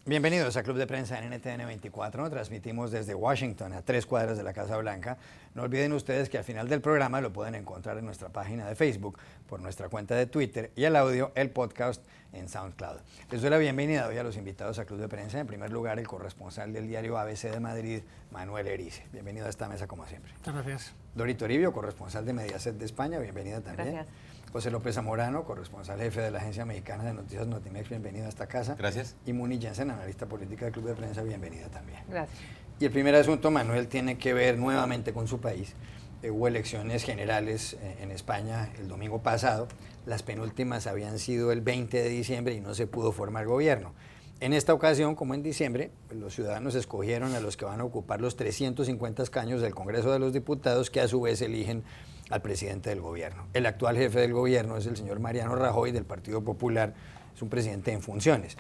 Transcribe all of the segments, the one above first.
Bienvenidos a Club de Prensa en NTN 24. Transmitimos desde Washington, a 3 cuadras de la Casa Blanca. No olviden ustedes que al final del programa lo pueden encontrar en nuestra página de Facebook, por nuestra cuenta de Twitter y el audio, el podcast en SoundCloud. Les doy la bienvenida hoy a los invitados a Club de Prensa. En primer lugar, el corresponsal del diario ABC de Madrid, Manuel Erice. Bienvenido a esta mesa como siempre. Muchas gracias. Dori Toribio, corresponsal de Mediaset de España. Bienvenida también. Gracias. José López Zamorano, corresponsal jefe de la Agencia Mexicana de Noticias Notimex, bienvenido a esta casa. Gracias. Y Muni Jensen, analista política del Club de Prensa, bienvenida también. Gracias. Y el primer asunto, Manuel, tiene que ver nuevamente con su país. Hubo elecciones generales en España el domingo pasado. Las penúltimas habían sido el 20 de diciembre y no se pudo formar gobierno. En esta ocasión, como en diciembre, los ciudadanos escogieron a los que van a ocupar los 350 escaños del Congreso de los Diputados, que a su vez eligen al presidente del gobierno. El actual jefe del gobierno es el señor Mariano Rajoy, del Partido Popular, es un presidente en funciones.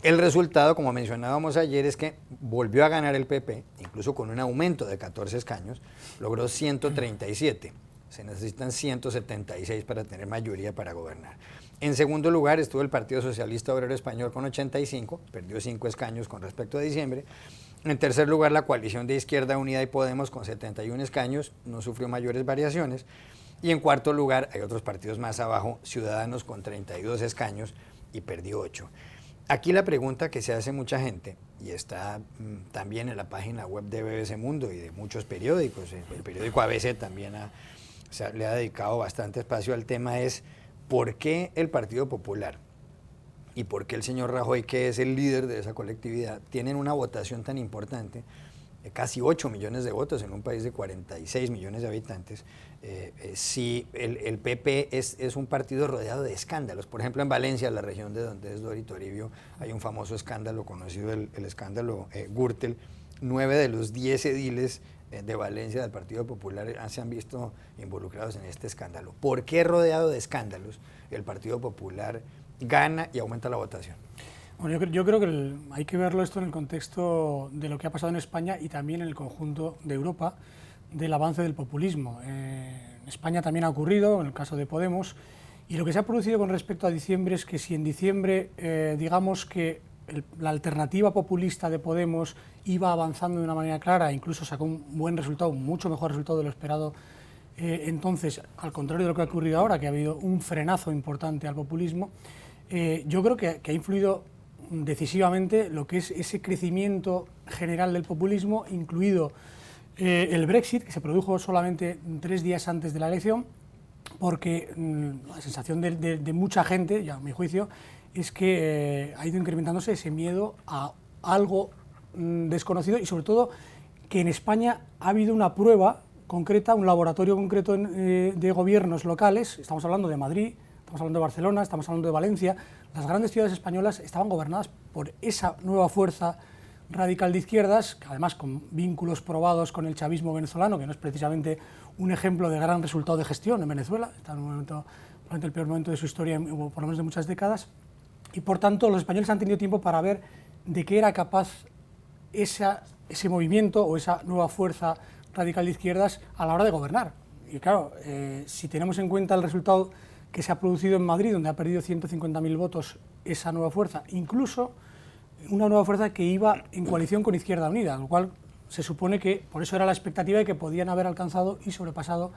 El resultado, como mencionábamos ayer, es que volvió a ganar el PP, incluso con un aumento de 14 escaños, logró 137. Se necesitan 176 para tener mayoría para gobernar. En segundo lugar estuvo el Partido Socialista Obrero Español con 85, perdió 5 escaños con respecto a diciembre. En tercer lugar, la coalición de Izquierda Unida y Podemos con 71 escaños, no sufrió mayores variaciones. Y en cuarto lugar, hay otros partidos más abajo, Ciudadanos con 32 escaños y perdió 8. Aquí la pregunta que se hace mucha gente, y está también en la página web de BBC Mundo y de muchos periódicos, el periódico ABC también le ha dedicado bastante espacio al tema, es ¿por qué el Partido Popular y por qué el señor Rajoy, que es el líder de esa colectividad, tienen una votación tan importante, casi 8 millones de votos en un país de 46 millones de habitantes, si el PP es un partido rodeado de escándalos? Por ejemplo, en Valencia, la región de donde es Dori Toribio, hay un famoso escándalo conocido, el escándalo Gürtel. 9 de los 10 ediles de Valencia del Partido Popular se han visto involucrados en este escándalo. ¿Por qué, rodeado de escándalos, el Partido Popular gana y aumenta la votación? Bueno, yo creo que hay que verlo esto en el contexto de lo que ha pasado en España y también en el conjunto de Europa, del avance del populismo. En España también ha ocurrido, en el caso de Podemos, y lo que se ha producido con respecto a diciembre es que si en diciembre, digamos que la alternativa populista de Podemos iba avanzando de una manera clara, incluso sacó un buen resultado, un mucho mejor resultado de lo esperado, entonces, al contrario de lo que ha ocurrido ahora, que ha habido un frenazo importante al populismo, yo creo que ha influido decisivamente lo que es ese crecimiento general del populismo, incluido el Brexit, que se produjo solamente 3 días antes de la elección, porque la sensación de mucha gente, ya a mi juicio, es que ha ido incrementándose ese miedo a algo desconocido y sobre todo que en España ha habido una prueba concreta, un laboratorio concreto de gobiernos locales. Estamos hablando de Madrid, estamos hablando de Barcelona, estamos hablando de Valencia. Las grandes ciudades españolas estaban gobernadas por esa nueva fuerza radical de izquierdas, que además con vínculos probados con el chavismo venezolano, que no es precisamente un ejemplo de gran resultado de gestión en Venezuela, está en un momento, probablemente el peor momento de su historia, por lo menos de muchas décadas, y por tanto los españoles han tenido tiempo para ver de qué era capaz ese movimiento o esa nueva fuerza radical de izquierdas a la hora de gobernar. Y claro, si tenemos en cuenta el resultado que se ha producido en Madrid, donde ha perdido 150.000 votos esa nueva fuerza, incluso una nueva fuerza que iba en coalición con Izquierda Unida, lo cual se supone que por eso era la expectativa de que podían haber alcanzado y sobrepasado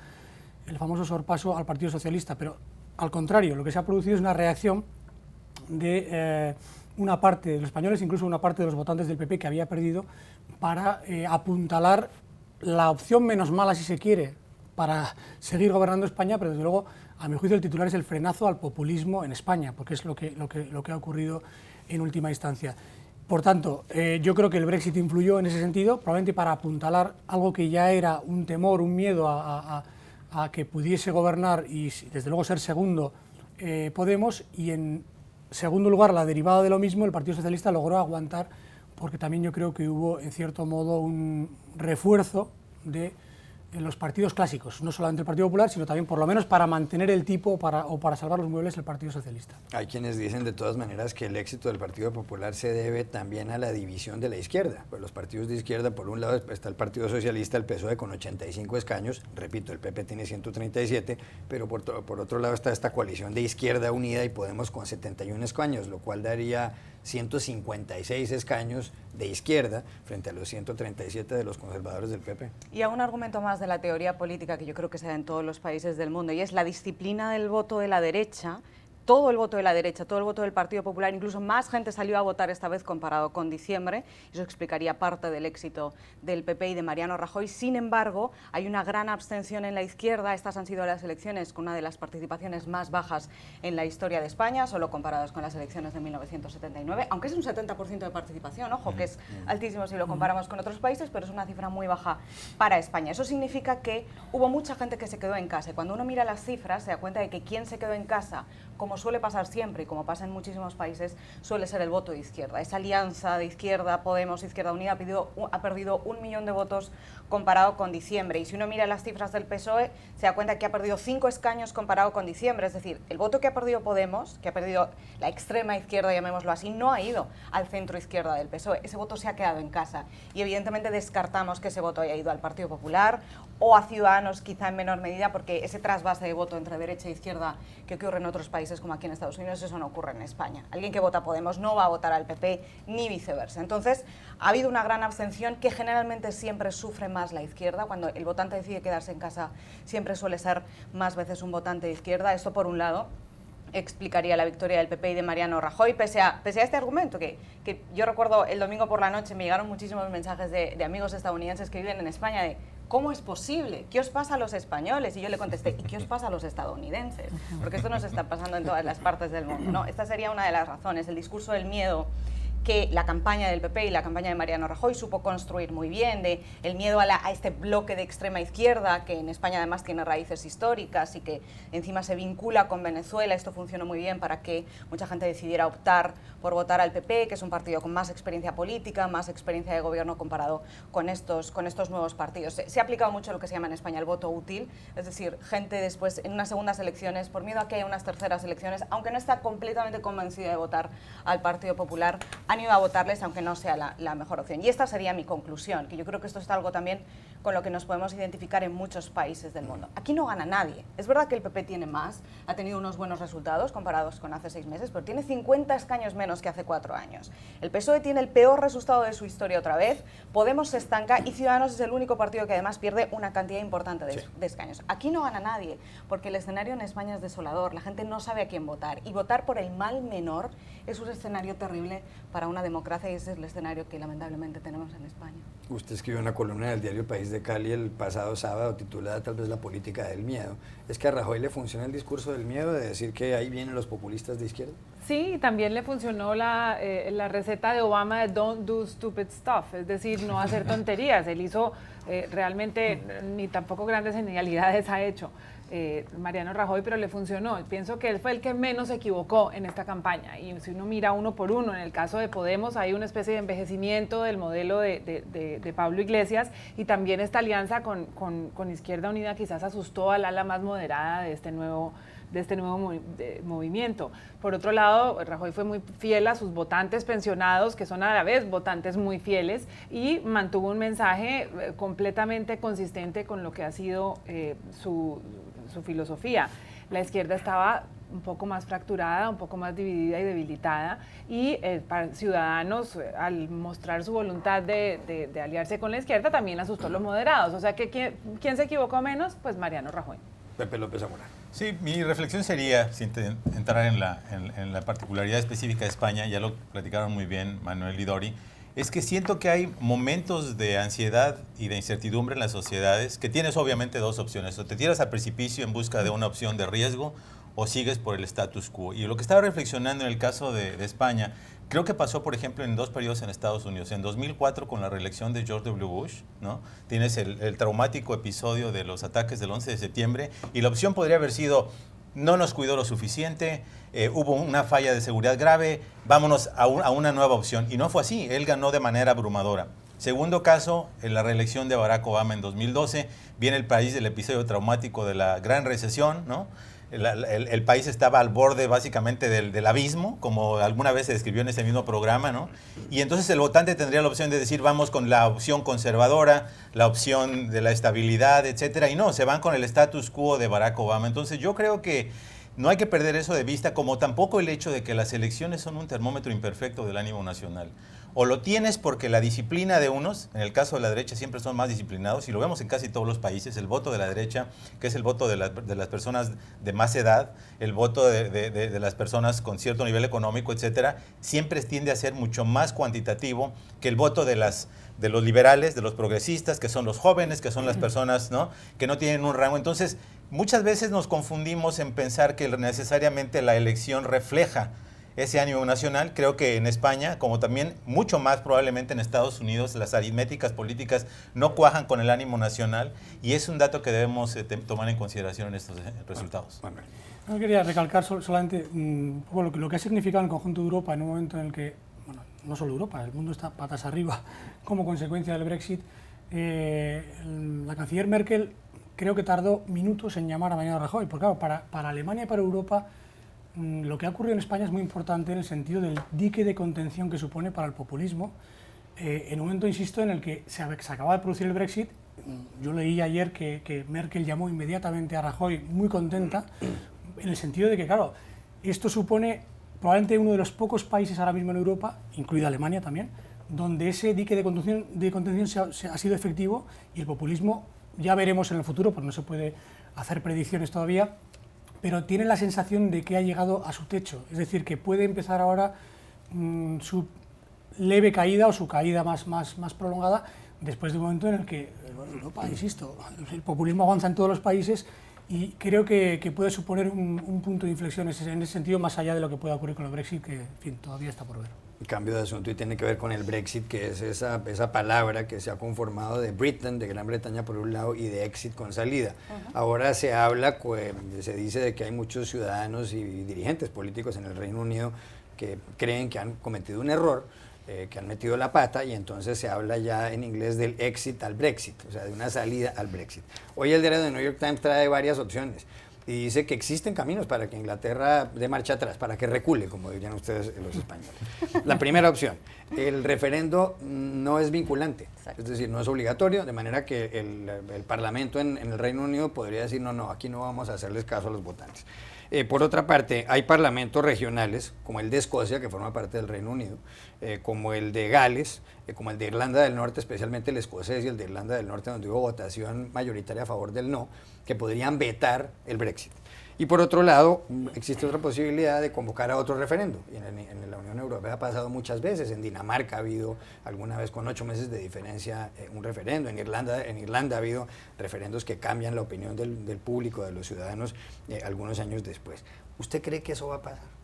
el famoso sorpaso al Partido Socialista, pero al contrario, lo que se ha producido es una reacción de una parte de los españoles, incluso una parte de los votantes del PP que había perdido, para apuntalar la opción menos mala, si se quiere, para seguir gobernando España, pero desde luego, a mi juicio, el titular es el frenazo al populismo en España, porque es lo que ha ocurrido en última instancia. Por tanto, yo creo que el Brexit influyó en ese sentido, probablemente para apuntalar algo que ya era un temor, un miedo a que pudiese gobernar y, desde luego, ser segundo Podemos, y en segundo lugar, la derivada de lo mismo, el Partido Socialista logró aguantar, porque también yo creo que hubo, en cierto modo, un refuerzo de en los partidos clásicos, no solamente el Partido Popular, sino también por lo menos para mantener el tipo o para salvar los muebles el Partido Socialista. Hay quienes dicen de todas maneras que el éxito del Partido Popular se debe también a la división de la izquierda. Pues los partidos de izquierda, por un lado está el Partido Socialista, el PSOE con 85 escaños, repito, el PP tiene 137, pero por otro lado está esta coalición de Izquierda Unida y Podemos con 71 escaños, lo cual daría 156 escaños de izquierda frente a los 137 de los conservadores del PP. Y a un argumento más de la teoría política que yo creo que se da en todos los países del mundo, y es la disciplina del voto de la derecha. Todo el voto de la derecha, todo el voto del Partido Popular, incluso más gente salió a votar esta vez comparado con diciembre. Eso explicaría parte del éxito del PP y de Mariano Rajoy. Sin embargo, hay una gran abstención en la izquierda. Estas han sido las elecciones con una de las participaciones más bajas en la historia de España, solo comparadas con las elecciones de 1979, aunque es un 70% de participación, ojo, que es altísimo si lo comparamos con otros países, pero es una cifra muy baja para España. Eso significa que hubo mucha gente que se quedó en casa. Y cuando uno mira las cifras, se da cuenta de que quien se quedó en casa, como suele pasar siempre y como pasa en muchísimos países, suele ser el voto de izquierda. Esa alianza de izquierda, Podemos, Izquierda Unida, ha perdido 1 millón de votos comparado con diciembre. Y si uno mira las cifras del PSOE, se da cuenta que ha perdido 5 escaños comparado con diciembre. Es decir, el voto que ha perdido Podemos, que ha perdido la extrema izquierda, llamémoslo así, no ha ido al centro izquierda del PSOE. Ese voto se ha quedado en casa. Y evidentemente descartamos que ese voto haya ido al Partido Popular o a Ciudadanos, quizá en menor medida, porque ese trasvase de voto entre derecha e izquierda que ocurre en otros países como aquí en Estados Unidos, eso no ocurre en España. Alguien que vota a Podemos no va a votar al PP ni viceversa. Entonces, ha habido una gran abstención que generalmente siempre sufre más la izquierda. Cuando el votante decide quedarse en casa, siempre suele ser más veces un votante de izquierda. Esto por un lado explicaría la victoria del PP y de Mariano Rajoy, pese a este argumento que yo recuerdo el domingo por la noche me llegaron muchísimos mensajes de amigos estadounidenses que viven en España de ¿cómo es posible? ¿Qué os pasa a los españoles? Y yo le contesté, ¿y qué os pasa a los estadounidenses? Porque esto nos está pasando en todas las partes del mundo, ¿no? Esta sería una de las razones, el discurso del miedo que la campaña del PP y la campaña de Mariano Rajoy supo construir muy bien, de el miedo a este bloque de extrema izquierda, que en España además tiene raíces históricas y que encima se vincula con Venezuela. Esto funcionó muy bien para que mucha gente decidiera optar por votar al PP, que es un partido con más experiencia política, más experiencia de gobierno comparado con estos nuevos partidos. Se ha aplicado mucho lo que se llama en España el voto útil, es decir, gente después en unas segundas elecciones, por miedo a que haya unas terceras elecciones, aunque no está completamente convencida de votar al Partido Popular, han ido a votarles aunque no sea la mejor opción. Y esta sería mi conclusión, que yo creo que esto es algo también con lo que nos podemos identificar en muchos países del mundo. Aquí no gana nadie. Es verdad que el PP tiene más, ha tenido unos buenos resultados comparados con hace 6 meses, pero tiene 50 escaños menos que hace 4 años. El PSOE tiene el peor resultado de su historia otra vez, Podemos se estanca y Ciudadanos es el único partido que además pierde una cantidad importante de escaños. Aquí no gana nadie, porque el escenario en España es desolador, la gente no sabe a quién votar, y votar por el mal menor es un escenario terrible para una democracia, y ese es el escenario que lamentablemente tenemos en España. Usted escribió una columna del diario País de Cali el pasado sábado titulada tal vez La política del miedo. ¿Es que a Rajoy le funciona el discurso del miedo de decir que ahí vienen los populistas de izquierda? Sí, también le funcionó la receta de Obama de don't do stupid stuff, es decir, no hacer tonterías. Él hizo realmente ni tampoco grandes genialidades ha hecho Mariano Rajoy, pero le funcionó. Pienso que él fue el que menos se equivocó en esta campaña, y si uno mira uno por uno, en el caso de Podemos hay una especie de envejecimiento del modelo de Pablo Iglesias, y también esta alianza con Izquierda Unida quizás asustó al ala más moderada de este nuevo movimiento. Por otro lado, Rajoy fue muy fiel a sus votantes pensionados, que son a la vez votantes muy fieles, y mantuvo un mensaje completamente consistente con lo que ha sido su filosofía. La izquierda estaba un poco más fracturada, un poco más dividida y debilitada, y para Ciudadanos, al mostrar su voluntad de aliarse con la izquierda, también asustó a los moderados. O sea, que ¿quién se equivocó menos? Pues Mariano Rajoy. Pepe López Zamora. Sí, mi reflexión sería, sin entrar en la particularidad específica de España, ya lo platicaron muy bien Manuel y Dori, es que siento que hay momentos de ansiedad y de incertidumbre en las sociedades, que tienes obviamente dos opciones: o te tiras al precipicio en busca de una opción de riesgo, o sigues por el status quo. Y lo que estaba reflexionando en el caso de España, creo que pasó, por ejemplo, en 2 periodos en Estados Unidos. En 2004, con la reelección de George W. Bush, ¿no? Tienes el traumático episodio de los ataques del 11 de septiembre, y la opción podría haber sido: no nos cuidó lo suficiente, hubo una falla de seguridad grave, vámonos a una nueva opción. Y no fue así, él ganó de manera abrumadora. Segundo caso, en la reelección de Barack Obama en 2012, viene el país del episodio traumático de la Gran Recesión, ¿no? El país estaba al borde básicamente del abismo, como alguna vez se describió en ese mismo programa, ¿no? Y entonces el votante tendría la opción de decir, vamos con la opción conservadora, la opción de la estabilidad, etcétera, y no, se van con el status quo de Barack Obama. Entonces yo creo que no hay que perder eso de vista, como tampoco el hecho de que las elecciones son un termómetro imperfecto del ánimo nacional. O lo tienes porque la disciplina de unos, en el caso de la derecha siempre son más disciplinados, y lo vemos en casi todos los países, el voto de la derecha, que es el voto de las personas de más edad, el voto de las personas con cierto nivel económico, etcétera, siempre tiende a ser mucho más cuantitativo que el voto de los liberales, de los progresistas, que son los jóvenes, que son las personas, ¿no?, que no tienen un rango. Entonces, muchas veces nos confundimos en pensar que necesariamente la elección refleja ese ánimo nacional. Creo que en España, como también mucho más probablemente en Estados Unidos, las aritméticas políticas no cuajan con el ánimo nacional, y es un dato que debemos tomar en consideración en estos resultados. Yo quería recalcar solamente un poco lo que ha significado en el conjunto de Europa en un momento en el que, bueno, no solo Europa, el mundo está patas arriba como consecuencia del Brexit. La canciller Merkel creo que tardó minutos en llamar a Mariano Rajoy, porque claro, para Alemania y para Europa lo que ha ocurrido en España es muy importante en el sentido del dique de contención que supone para el populismo. En un momento, insisto, en el que se acaba de producir el Brexit. Yo leí ayer que Merkel llamó inmediatamente a Rajoy muy contenta, en el sentido de que, claro, esto supone probablemente uno de los pocos países ahora mismo en Europa, incluida Alemania también, donde ese dique de contención ha sido efectivo, y el populismo, ya veremos en el futuro, porque no se puede hacer predicciones todavía, pero tiene la sensación de que ha llegado a su techo, es decir, que puede empezar ahora su leve caída o su caída más prolongada, después de un momento en el que Europa, insisto, el populismo avanza en todos los países, y creo que puede suponer un punto de inflexión en ese sentido, más allá de lo que pueda ocurrir con el Brexit, que, en fin, todavía está por ver. Cambio de asunto, y tiene que ver con el Brexit, que es esa palabra que se ha conformado de Britain, de Gran Bretaña por un lado, y de exit con salida. Ahora se habla, se dice de que hay muchos ciudadanos y dirigentes políticos en el Reino Unido que creen que han cometido un error, que han metido la pata, y entonces se habla ya en inglés del exit al Brexit, o sea, de una salida al Brexit. Hoy el diario de New York Times trae varias opciones y dice que existen caminos para que Inglaterra dé marcha atrás, para que recule, como dirían ustedes los españoles. La primera opción, el referendo no es vinculante, es decir, no es obligatorio, de manera que el Parlamento en el Reino Unido podría decir, no, aquí no vamos a hacerles caso a los votantes. Por otra parte, hay parlamentos regionales, como el de Escocia, que forma parte del Reino Unido, como el de Gales, como el de Irlanda del Norte, especialmente el escocés y el de Irlanda del Norte, donde hubo votación mayoritaria a favor del no, que podrían vetar el Brexit. Y por otro lado, existe otra posibilidad de convocar a otro referendo. Y en la Unión Europea ha pasado muchas veces. En Dinamarca ha habido alguna vez con 8 meses de diferencia un referendo. En Irlanda ha habido referendos que cambian la opinión del público, de los ciudadanos, algunos años después. ¿Usted cree que eso va a pasar?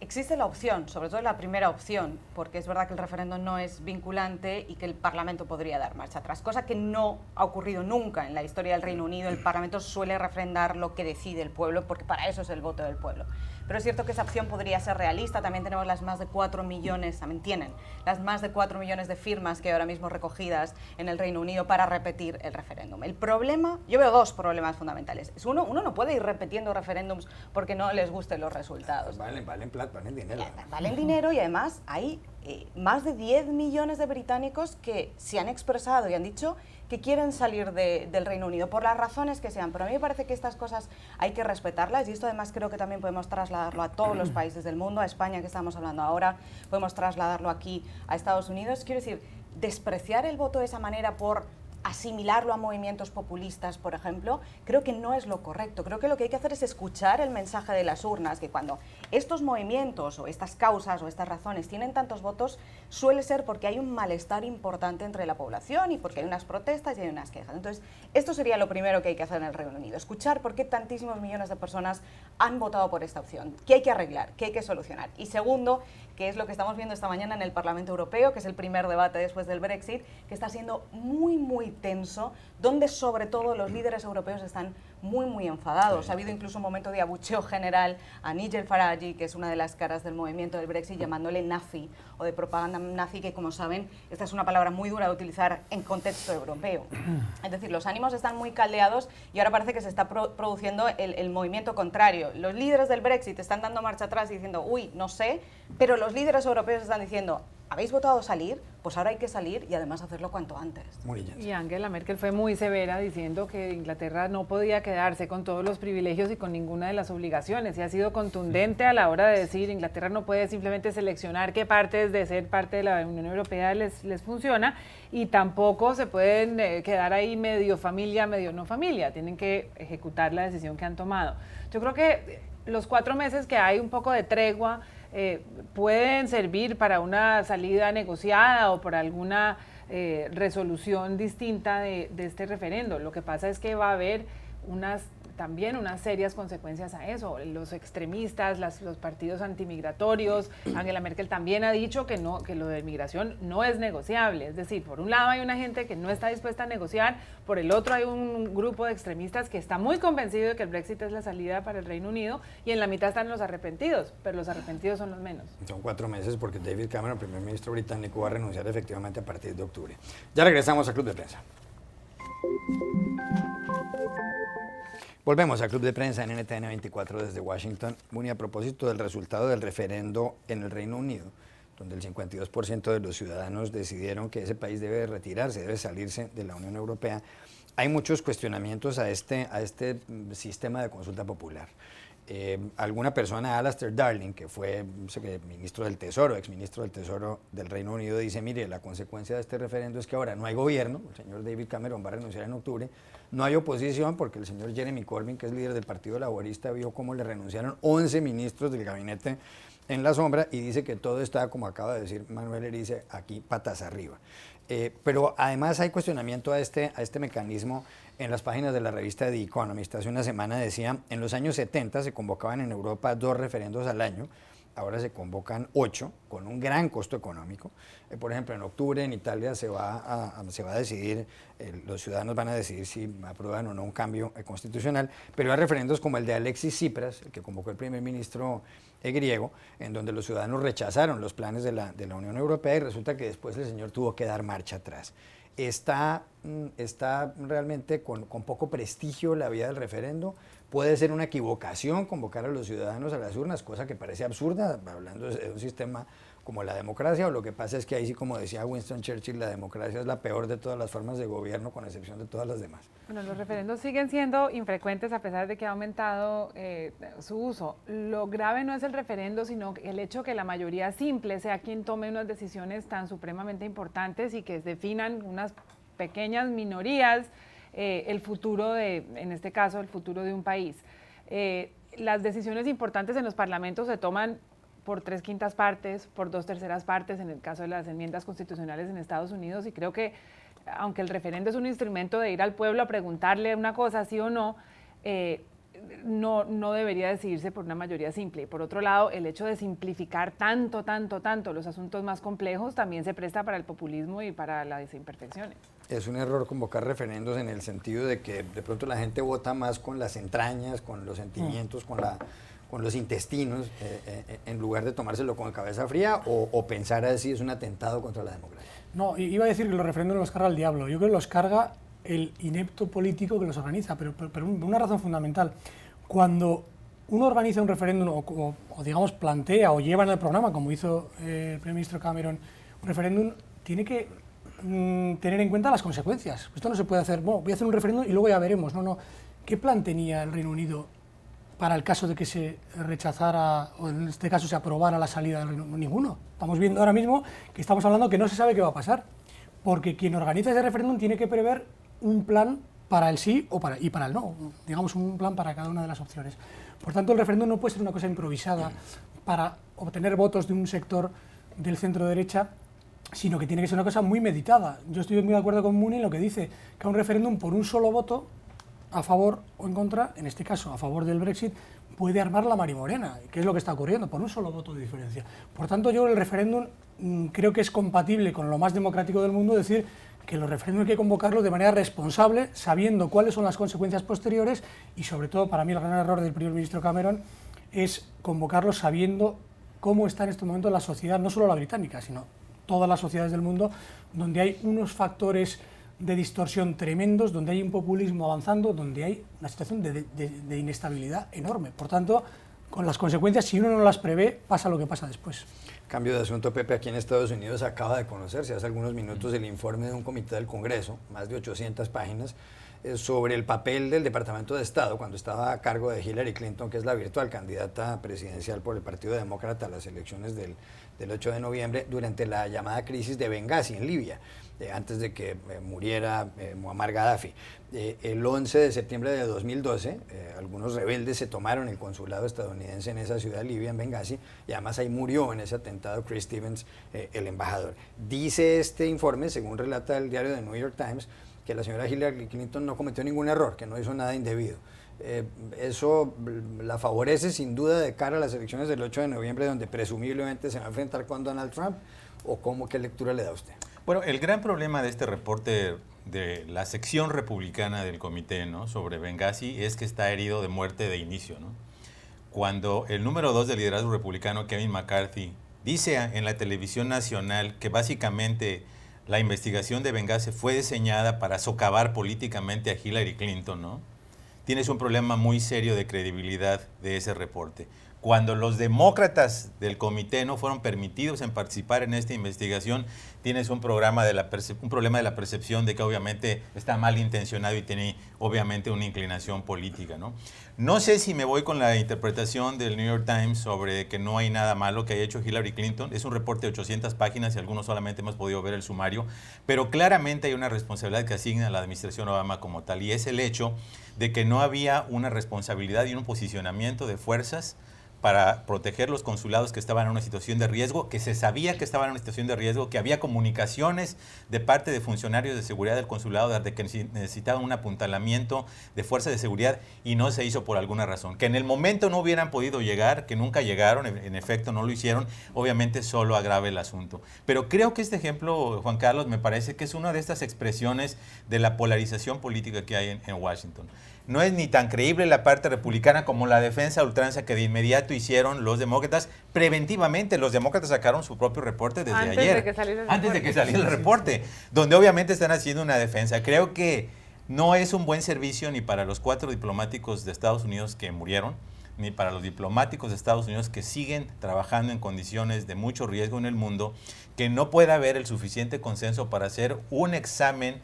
Existe la opción, sobre todo la primera opción, porque es verdad que el referendo no es vinculante y que el Parlamento podría dar marcha atrás, cosa que no ha ocurrido nunca en la historia del Reino Unido. El Parlamento suele refrendar lo que decide el pueblo, porque para eso es el voto del pueblo. Pero es cierto que esa opción podría ser realista. También tenemos las más de 4 millones, también tienen las más de 4 millones de firmas que hay ahora mismo recogidas en el Reino Unido para repetir el referéndum. El problema, yo veo 2 problemas fundamentales. Uno no puede ir repitiendo referéndums porque no les gusten los resultados. Valen plata, valen dinero. Valen dinero, y además hay más de 10 millones de británicos que se han expresado y han dicho que quieren salir del Reino Unido, por las razones que sean. Pero a mí me parece que estas cosas hay que respetarlas, y esto además creo que también podemos trasladarlo a todos los países del mundo, a España, que estamos hablando ahora, podemos trasladarlo aquí a Estados Unidos. Quiero decir, despreciar el voto de esa manera por asimilarlo a movimientos populistas, por ejemplo, creo que no es lo correcto. Creo que lo que hay que hacer es escuchar el mensaje de las urnas, que cuando estos movimientos o estas causas o estas razones tienen tantos votos, suele ser porque hay un malestar importante entre la población y porque hay unas protestas y hay unas quejas. Entonces, esto sería lo primero que hay que hacer en el Reino Unido, escuchar por qué tantísimos millones de personas han votado por esta opción, qué hay que arreglar, qué hay que solucionar. Y segundo, que es lo que estamos viendo esta mañana en el Parlamento Europeo, que es el primer debate después del Brexit, que está siendo muy tenso, donde sobre todo los líderes europeos están muy, muy enfadados. Ha habido incluso un momento de abucheo general a Nigel Farage, que es una de las caras del movimiento del Brexit, llamándole nazi o de propaganda nazi, que como saben, esta es una palabra muy dura de utilizar en contexto europeo. Es decir, los ánimos están muy caldeados y ahora parece que se está produciendo el movimiento contrario. Los líderes del Brexit están dando marcha atrás y diciendo, uy, no sé, pero los líderes europeos están diciendo, ¿habéis votado salir? Pues ahora hay que salir y además hacerlo cuanto antes. Muy bien. Y Angela Merkel fue muy severa diciendo que Inglaterra no podía quedarse con todos los privilegios y con ninguna de las obligaciones. Y ha sido contundente a la hora de decir Inglaterra no puede simplemente seleccionar qué partes de ser parte de la Unión Europea les funciona y tampoco se pueden quedar ahí medio familia, medio no familia. Tienen que ejecutar la decisión que han tomado. Yo creo que los 4 meses que hay un poco de tregua pueden servir para una salida negociada o por alguna resolución distinta de este referendo. Lo que pasa es que va a haber también unas serias consecuencias a eso. Los extremistas, los partidos antimigratorios, Angela Merkel también ha dicho que lo de migración no es negociable. Es decir, por un lado hay una gente que no está dispuesta a negociar, por el otro hay un grupo de extremistas que está muy convencido de que el Brexit es la salida para el Reino Unido y en la mitad están los arrepentidos, pero los arrepentidos son los menos. Son 4 meses porque David Cameron, primer ministro británico, va a renunciar efectivamente a partir de octubre. Ya regresamos a Club de Prensa. Volvemos al Club de Prensa en NTN 24 desde Washington. Muni, a propósito del resultado del referendo en el Reino Unido, donde el 52% de los ciudadanos decidieron que ese país debe retirarse, debe salirse de la Unión Europea, hay muchos cuestionamientos a este sistema de consulta popular. Alguna persona, Alastair Darling, que fue ministro del Tesoro, exministro del Tesoro del Reino Unido, dice, mire, la consecuencia de este referendo es que ahora no hay gobierno, el señor David Cameron va a renunciar en octubre, no hay oposición porque el señor Jeremy Corbyn, que es líder del Partido Laborista, vio cómo le renunciaron 11 ministros del gabinete en la sombra y dice que todo está, como acaba de decir Manuel Erice, aquí patas arriba. Pero además hay cuestionamiento a este mecanismo en las páginas de la revista The Economist. Hace una semana decía, en los años 70 se convocaban en Europa 2 referendos al año, ahora se convocan 8, con un gran costo económico. Por ejemplo, en octubre en Italia se va a decidir, los ciudadanos van a decidir si aprueban o no un cambio constitucional, pero hay referendos como el de Alexis Tsipras, el que convocó el primer ministro griego, en donde los ciudadanos rechazaron los planes de la Unión Europea y resulta que después el señor tuvo que dar marcha atrás. Está realmente con poco prestigio la vía del referendo. Puede ser una equivocación convocar a los ciudadanos a las urnas, cosa que parece absurda, hablando de un sistema como la democracia, o lo que pasa es que ahí sí, como decía Winston Churchill, la democracia es la peor de todas las formas de gobierno, con excepción de todas las demás. Bueno, los referendos siguen siendo infrecuentes a pesar de que ha aumentado su uso. Lo grave no es el referendo, sino el hecho que la mayoría simple sea quien tome unas decisiones tan supremamente importantes y que definan unas pequeñas minorías el futuro en este caso, el futuro de un país. Las decisiones importantes en los parlamentos se toman por 3/5 partes, por 2/3 partes en el caso de las enmiendas constitucionales en Estados Unidos, y creo que aunque el referendo es un instrumento de ir al pueblo a preguntarle una cosa, sí o no, no debería decidirse por una mayoría simple. Y por otro lado, el hecho de simplificar tanto los asuntos más complejos también se presta para el populismo y para las imperfecciones. Es un error convocar referendos en el sentido de que de pronto la gente vota más con las entrañas, con los sentimientos, con los intestinos, en lugar de tomárselo con cabeza fría o pensar así es un atentado contra la democracia. No, iba a decir que los referendos los carga el diablo. Yo creo que los carga el inepto político que los organiza, pero por una razón fundamental. Cuando uno organiza un referéndum o digamos plantea o lleva en el programa, como hizo el primer ministro Cameron, un referéndum, tiene que tener en cuenta las consecuencias. Esto no se puede hacer, bueno, voy a hacer un referéndum y luego ya veremos. No. ¿Qué plan tenía el Reino Unido para el caso de que se rechazara, o en este caso se aprobara la salida del Reino Unido? Ninguno. Estamos viendo ahora mismo que estamos hablando que no se sabe qué va a pasar, porque quien organiza ese referéndum tiene que prever un plan para el sí y para el no, digamos un plan para cada una de las opciones. Por tanto, el referéndum no puede ser una cosa improvisada para obtener votos de un sector del centro-derecha, sino que tiene que ser una cosa muy meditada. Yo estoy muy de acuerdo con Muni en lo que dice, que un referéndum por un solo voto, a favor o en contra, en este caso a favor del Brexit, puede armar la marimorena, que es lo que está ocurriendo, por un solo voto de diferencia. Por tanto, yo el referéndum creo que es compatible con lo más democrático del mundo, decir que los referéndums hay que convocarlos de manera responsable, sabiendo cuáles son las consecuencias posteriores y, sobre todo, para mí el gran error del primer ministro Cameron es convocarlos sabiendo cómo está en este momento la sociedad, no solo la británica, sino todas las sociedades del mundo, donde hay unos factores de distorsión tremendos, donde hay un populismo avanzando, donde hay una situación de inestabilidad enorme. Por tanto, con las consecuencias, si uno no las prevé, pasa lo que pasa después. Cambio de asunto, Pepe. Aquí en Estados Unidos acaba de conocerse hace algunos minutos el informe de un comité del Congreso, más de 800 páginas, sobre el papel del Departamento de Estado cuando estaba a cargo de Hillary Clinton, que es la virtual candidata presidencial por el Partido Demócrata a las elecciones del 8 de noviembre, durante la llamada crisis de Benghazi en Libia, antes de que muriera Muammar Gaddafi. El 11 de septiembre de 2012, algunos rebeldes se tomaron el consulado estadounidense en esa ciudad libia, en Benghazi, y además ahí murió en ese atentado Chris Stevens, el embajador. Dice este informe, según relata el diario The New York Times, que la señora Hillary Clinton no cometió ningún error, que no hizo nada indebido. ¿Eso la favorece sin duda de cara a las elecciones del 8 de noviembre, donde presumiblemente se va a enfrentar con Donald Trump? ¿O qué lectura le da a usted? Bueno, el gran problema de este reporte de la sección republicana del comité, ¿no?, sobre Benghazi es que está herido de muerte de inicio, ¿no? Cuando el número 2 del liderazgo republicano, Kevin McCarthy, dice en la televisión nacional que básicamente la investigación de Benghazi fue diseñada para socavar políticamente a Hillary Clinton, ¿no?, tienes un problema muy serio de credibilidad de ese reporte. Cuando los demócratas del comité no fueron permitidos en participar en esta investigación, tienes un problema de la percepción de que obviamente está malintencionado y tiene obviamente una inclinación política, ¿no? No sé si me voy con la interpretación del New York Times sobre que no hay nada malo que haya hecho Hillary Clinton. Es un reporte de 800 páginas y algunos solamente hemos podido ver el sumario, pero claramente hay una responsabilidad que asigna a la administración Obama como tal, y es el hecho de que no había una responsabilidad y un posicionamiento de fuerzas para proteger los consulados que estaban en una situación de riesgo, que se sabía que estaban en una situación de riesgo, que había comunicaciones de parte de funcionarios de seguridad del consulado de que necesitaban un apuntalamiento de fuerzas de seguridad y no se hizo por alguna razón. Que en el momento no hubieran podido llegar, que nunca llegaron, en efecto no lo hicieron, obviamente solo agrava el asunto. Pero creo que este ejemplo, Juan Carlos, me parece que es una de estas expresiones de la polarización política que hay en Washington. No es ni tan creíble la parte republicana como la defensa a ultranza que de inmediato hicieron los demócratas. Preventivamente, los demócratas sacaron su propio reporte desde ayer. Antes de que saliera el reporte, donde obviamente están haciendo una defensa. Creo que no es un buen servicio ni para los 4 diplomáticos de Estados Unidos que murieron, ni para los diplomáticos de Estados Unidos que siguen trabajando en condiciones de mucho riesgo en el mundo, que no pueda haber el suficiente consenso para hacer un examen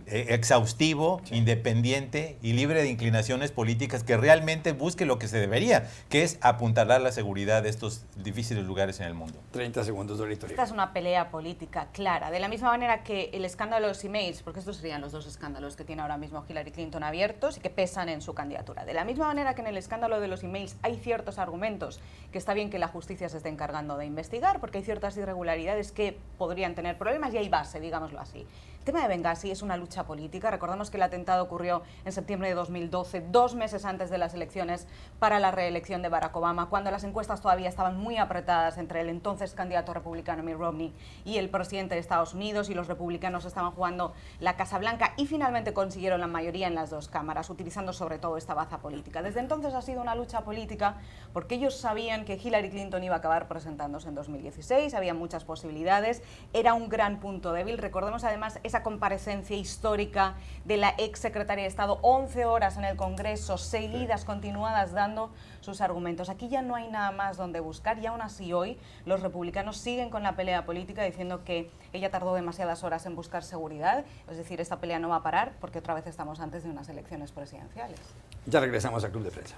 exhaustivo, sí, independiente y libre de inclinaciones políticas que realmente busque lo que se debería, que es apuntalar la seguridad de estos difíciles lugares en el mundo. 30 segundos, Dorito. Esta es una pelea política clara, de la misma manera que el escándalo de los emails, porque estos serían los 2 escándalos que tiene ahora mismo Hillary Clinton abiertos y que pesan en su candidatura. De la misma manera que en el escándalo de los emails hay ciertos argumentos que está bien que la justicia se esté encargando de investigar, porque hay ciertas irregularidades que podrían tener problemas y hay base, digámoslo así. El tema de Benghazi es una lucha política. Recordamos que el atentado ocurrió en septiembre de 2012, 2 meses antes de las elecciones para la reelección de Barack Obama, cuando las encuestas todavía estaban muy apretadas entre el entonces candidato republicano Mitt Romney y el presidente de Estados Unidos, y los republicanos estaban jugando la Casa Blanca y finalmente consiguieron la mayoría en las 2 cámaras, utilizando sobre todo esta baza política. Desde entonces ha sido una lucha política porque ellos sabían que Hillary Clinton iba a acabar presentándose en 2016, había muchas posibilidades, era un gran punto débil. Recordemos además esa comparecencia histórica de la ex secretaria de Estado, 11 horas en el Congreso, seguidas, continuadas, dando sus argumentos. Aquí ya no hay nada más donde buscar, y aún así hoy los republicanos siguen con la pelea política diciendo que ella tardó demasiadas horas en buscar seguridad. Es decir, esta pelea no va a parar porque otra vez estamos antes de unas elecciones presidenciales. Ya regresamos a Club de Prensa.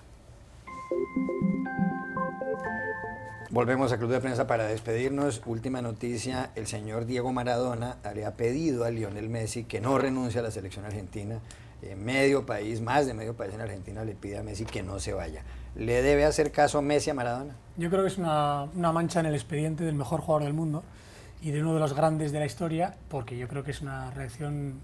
Volvemos a Club de Prensa para despedirnos. Última noticia: el señor Diego Maradona le ha pedido a Lionel Messi que no renuncie a la selección argentina. Medio país, más de medio país en Argentina le pide a Messi que no se vaya. ¿Le debe hacer caso Messi a Maradona? Yo creo que es una mancha en el expediente del mejor jugador del mundo y de uno de los grandes de la historia, porque yo creo que es una reacción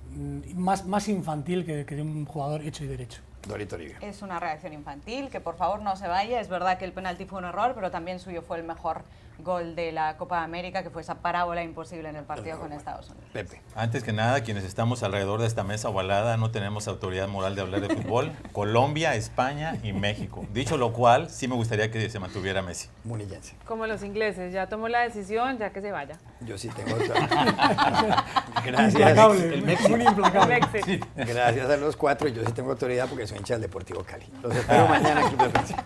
más infantil que de un jugador hecho y derecho. Dori Toribio. Es una reacción infantil, que por favor no se vaya. Es verdad que el penalti fue un error, pero también suyo fue el mejor gol de la Copa de América, que fue esa parábola imposible en el partido con Estados Unidos. Pepe. Antes que nada, quienes estamos alrededor de esta mesa ovalada no tenemos autoridad moral de hablar de fútbol. Colombia, España y México. Dicho lo cual, sí me gustaría que se mantuviera Messi. Munillense. Como los ingleses, ya tomó la decisión, ya que se vaya. Yo sí tengo Gracias. Implacable, El México. muy implacable. Mexi. Gracias a los cuatro, yo sí tengo autoridad porque soy hincha del Deportivo Cali. Los espero mañana en Club de Prensa.